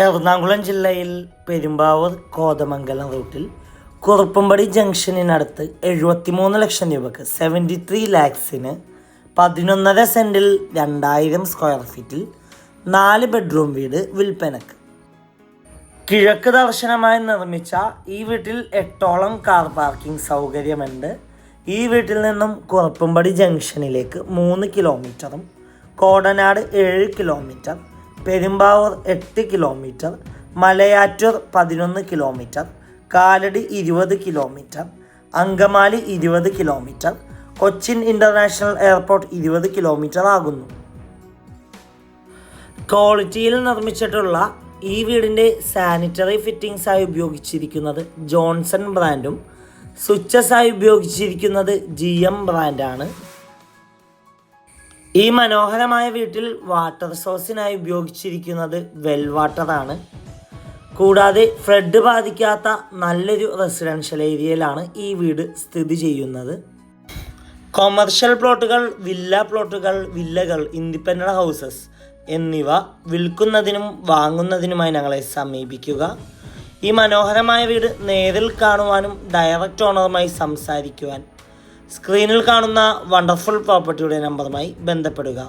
എറണാകുളം ജില്ലയിൽ പെരുമ്പാവൂർ കോതമംഗലം റൂട്ടിൽ കുറുപ്പുംപടി ജംഗ്ഷനിനടുത്ത് 73 ലക്ഷം രൂപക്ക് 73 ലാക്സിന് 11.5 സെൻറ്റിൽ 2000 സ്ക്വയർ ഫീറ്റിൽ 4 ബെഡ്റൂം വീട് വിൽപ്പനക്ക്. കിഴക്ക് ദർശനമായി നിർമ്മിച്ച ഈ വീട്ടിൽ 8ഓളം കാർ പാർക്കിംഗ് സൗകര്യമുണ്ട്. ഈ വീട്ടിൽ നിന്നും കുറുപ്പുംപടി ജംഗ്ഷനിലേക്ക് 3 കിലോമീറ്ററും Kodanad 7 kilometre, Perumbavoor 8 kilometre, Malayattoor 11 kilometre, Kalady 20 kilometre, Angamaly 20 kilometre, Cochin international airport 20 kilometre ആകുന്നു. ക്വാളിറ്റിയിൽ നിർമ്മിച്ചിട്ടുള്ള ഈ വീടിൻ്റെ സാനിറ്ററി ഫിറ്റിംഗ്സായി ഉപയോഗിച്ചിരിക്കുന്നത് ജോൺസൺ ബ്രാൻഡും സ്വിച്ചസായി ഉപയോഗിച്ചിരിക്കുന്നത് GM ബ്രാൻഡാണ്. ഈ മനോഹരമായ വീട്ടിൽ വാട്ടർ സോഴ്സിനായി ഉപയോഗിച്ചിരിക്കുന്നത് വെൽ വാട്ടറാണ്. കൂടാതെ ഫ്ലഡ് ബാധിക്കാത്ത നല്ലൊരു റെസിഡൻഷ്യൽ ഏരിയയിലാണ് ഈ വീട് സ്ഥിതി ചെയ്യുന്നത്. കൊമേർഷ്യൽ പ്ലോട്ടുകൾ, വില്ല പ്ലോട്ടുകൾ, വില്ലകൾ, ഇൻഡിപെൻഡൻ്റ് ഹൗസസ് എന്നിവ വിൽക്കുന്നതിനും വാങ്ങുന്നതിനുമായി ഞങ്ങളെ സമീപിക്കുക. ഈ മനോഹരമായ വീട് നേരിൽ കാണുവാനും ഡയറക്റ്റ് ഓണറുമായി സംസാരിക്കുവാൻ സ്ക്രീനിൽ കാണുന്ന വണ്ടർഫുൾ പ്രോപ്പർട്ടിയുടെ നമ്പറുമായി ബന്ധപ്പെടുക.